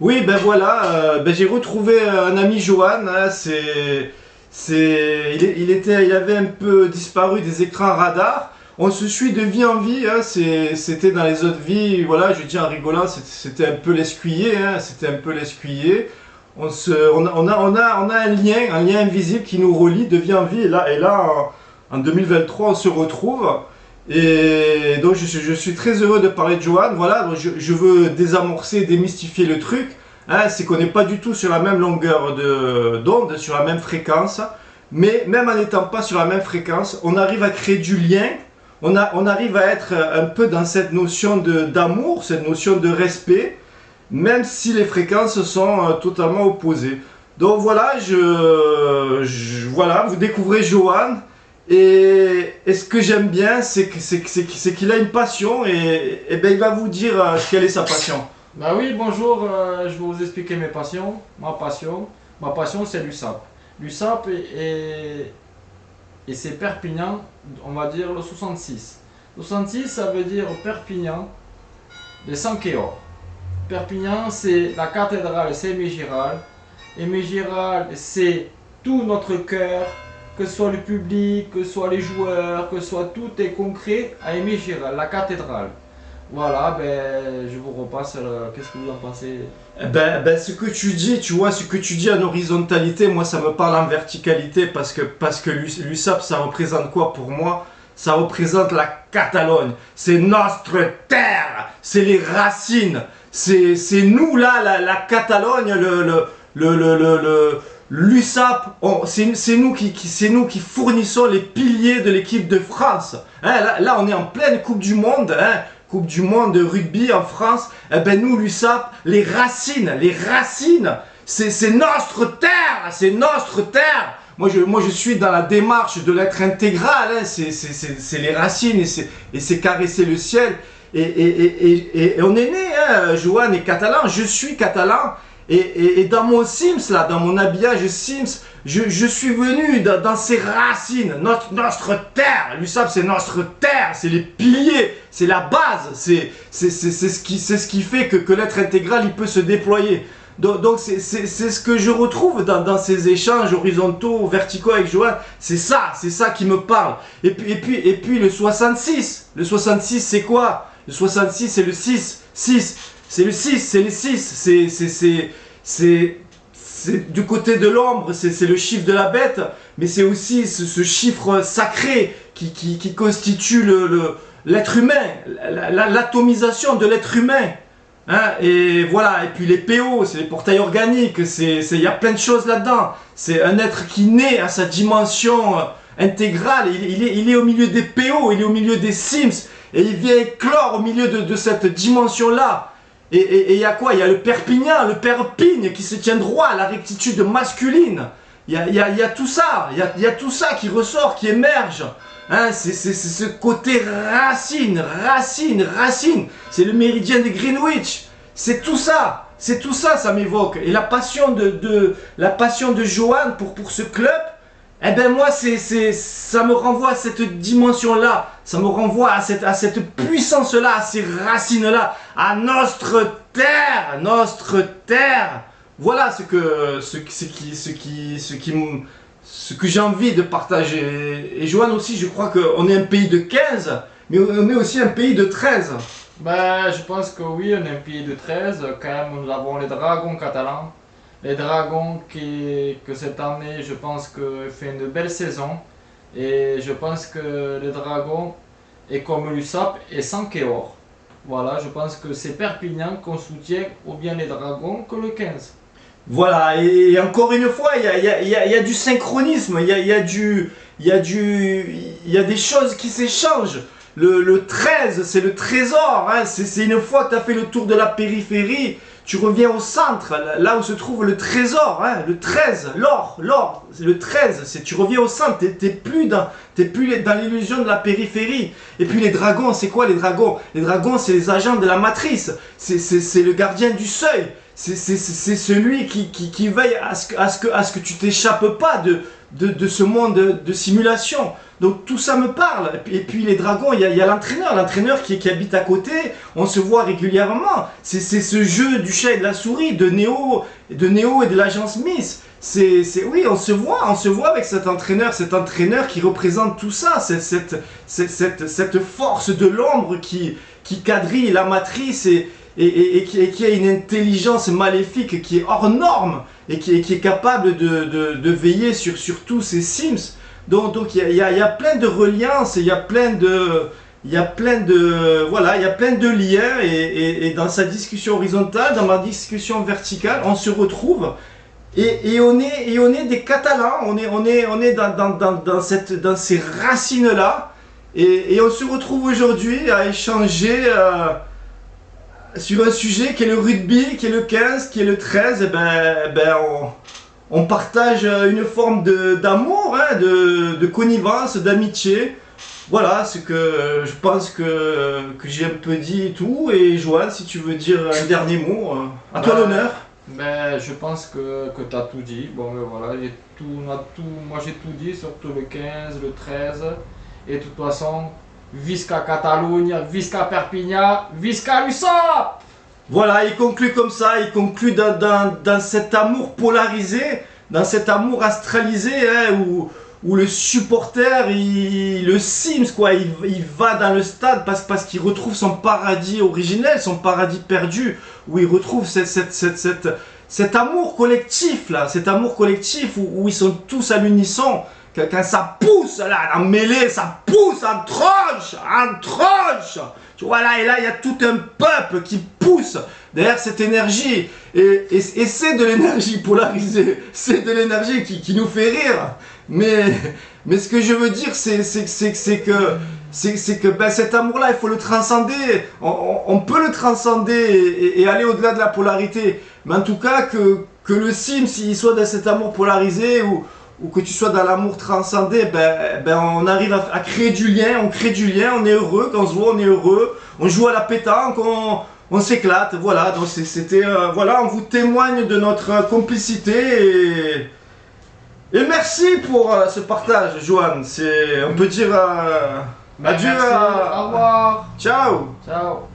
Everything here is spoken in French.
Oui, ben voilà, j'ai retrouvé un ami Johan. Hein, il avait un peu disparu des écrans radars. On se suit de vie en vie. Hein, c'était dans les autres vies. Voilà, je dis en rigolant, c'était un peu l'escuyer. Hein, c'était un peu l'escuyer. On a un lien invisible qui nous relie de vie en vie. Et là, en 2023, on se retrouve. Et donc je suis très heureux de parler de Johan. Voilà, donc je veux désamorcer, démystifier le truc. Hein, c'est qu'on n'est pas du tout sur la même longueur d'onde, sur la même fréquence. Mais même en n'étant pas sur la même fréquence, on arrive à créer du lien. On arrive à être un peu dans cette notion d'amour, cette notion de respect, même si les fréquences sont totalement opposées. Donc voilà, voilà, vous découvrez Johan. Et ce que j'aime bien, c'est qu'il a une passion et ben, il va vous dire quelle est sa passion. Bah oui, bonjour, je vais vous expliquer mes passions. Ma passion c'est l'USAP. L'USAP et c'est Perpignan, on va dire le 66. 66 ça veut dire Perpignan de Sankéor. Perpignan c'est la cathédrale, c'est Aimé Giral. Aimé Giral c'est tout notre cœur, que ce soit le public, que ce soit les joueurs, que ce soit tout est concret à Aimé Giral, la cathédrale. Voilà, ben, je vous repasse. Qu'est-ce que vous en pensez? Ce que tu dis, tu vois, ce que tu dis en horizontalité, moi ça me parle en verticalité parce que l'USAP ça représente quoi pour moi? Ça représente la Catalogne, c'est notre terre, c'est les racines, c'est nous là, la Catalogne, l'USAP, c'est nous qui fournissons les piliers de l'équipe de France. Hein, là, on est en pleine Coupe du Monde, hein, Coupe du Monde de rugby en France. Eh ben nous, l'USAP, les racines, c'est notre terre, c'est notre terre. Moi, je suis dans la démarche de l'être intégral. Hein, c'est les racines et c'est caresser le ciel. Et on est né, hein, Johan est catalan, je suis catalan. Et dans mon Sims, là, dans mon habillage Sims, je suis venu dans ces racines, notre terre. L'USAP, c'est notre terre, c'est les piliers, c'est la base, c'est ce qui fait que l'être intégral, il peut se déployer. Donc c'est ce que je retrouve dans ces échanges horizontaux, verticaux avec Johan. C'est ça qui me parle. Et puis le 66. Le 66, c'est quoi? Le 66, c'est le 6. 6. C'est le 6, c'est les 6, c'est du côté de l'ombre, c'est le chiffre de la bête, mais c'est aussi ce chiffre sacré qui constitue l'être humain, l'atomisation de l'être humain. Hein, et voilà, et puis les PO, c'est les portails organiques, il y a plein de choses là-dedans. C'est un être qui naît à sa dimension intégrale, il est au milieu des PO, il est au milieu des Sims, et il vient éclore au milieu de cette dimension-là. Et il y a quoi? Il y a le Perpignan, le Perpigne qui se tient droit à la rectitude masculine. Il y a tout ça, il y a tout ça qui ressort, qui émerge. Hein, c'est ce côté racine. C'est le méridien de Greenwich. C'est tout ça, ça m'évoque. Et la passion de Johan pour ce club, eh ben moi, ça me renvoie à cette dimension-là, ça me renvoie à cette puissance-là, à ces racines-là, à notre terre, notre terre. Voilà ce que j'ai envie de partager. Et Johan aussi, je crois qu'on est un pays de 15, mais on est aussi un pays de 13. Ben, je pense que oui, on est un pays de 13. Quand même, nous avons les Dragons catalans. Les Dragons que cette année, je pense que fait une belle saison. Et je pense que les Dragons, et comme l'USAP, et Sankéor. Voilà, je pense que c'est Perpignan qu'on soutient ou bien les Dragons que le 15. Voilà, et encore une fois, il y a du synchronisme, il y a des choses qui s'échangent. Le 13, c'est le trésor, hein, c'est une fois que tu as fait le tour de la périphérie, tu reviens au centre, là où se trouve le trésor, hein, le 13, l'or, c'est le 13, tu reviens au centre, t'es plus T'es plus dans l'illusion de la périphérie. Et puis les dragons, c'est quoi les dragons? Les dragons, c'est les agents de la matrice. C'est le gardien du seuil. C'est celui qui veille à ce que tu t'échappes pas de ce monde de simulation. Donc tout ça me parle. Et puis les dragons, il y a l'entraîneur qui habite à côté. On se voit régulièrement. C'est ce jeu du chat et de la souris, de Neo et de l'agent Smith. Oui, on se voit avec cet entraîneur qui représente tout ça, cette force de l'ombre qui quadrille la matrice et qui a une intelligence maléfique qui est hors norme et qui est capable de veiller sur tous ces Sims. Donc il y a plein de reliances, il y a plein de liens et dans sa discussion horizontale, dans ma discussion verticale, on se retrouve. Et on est des Catalans, on est dans ces racines-là, et on se retrouve aujourd'hui à échanger sur un sujet qui est le rugby, qui est le 15, qui est le 13, et on partage une forme d'amour, hein, de connivence, d'amitié. Voilà, ce que je pense que j'ai un peu dit et tout, et Johan, si tu veux dire un dernier mot, à toi l'honneur. Ben, je pense que tu as tout dit. Bon, ben voilà, moi j'ai tout dit, surtout le 15, le 13. Et de toute façon, Visca Catalunya, Visca Perpignan, Visca l'USAP! Voilà, il conclut comme ça, il conclut dans cet amour polarisé, dans cet amour astralisé, hein, où le supporter, le Sims, quoi, il va dans le stade parce qu'il retrouve son paradis originel, son paradis perdu, où il retrouve cet amour collectif, là, cet amour collectif où ils sont tous à l'unisson. Quand ça pousse, là, en mêlée, ça pousse en tranche. Tu vois, là, et là, il y a tout un peuple qui pousse derrière cette énergie. Et c'est de l'énergie polarisée, c'est de l'énergie qui nous fait rire. Mais ce que je veux dire, c'est que cet amour-là, il faut le transcender. On peut le transcender et aller au-delà de la polarité. Mais en tout cas, que le Sim, s'il soit dans cet amour polarisé ou que tu sois dans l'amour transcendé, on arrive à créer du lien, on est heureux, quand on se voit, on est heureux, on joue à la pétanque, on s'éclate, voilà, donc voilà, on vous témoigne de notre complicité et merci pour ce partage, Johan, on peut dire adieu, Merci, au revoir, ciao. ciao.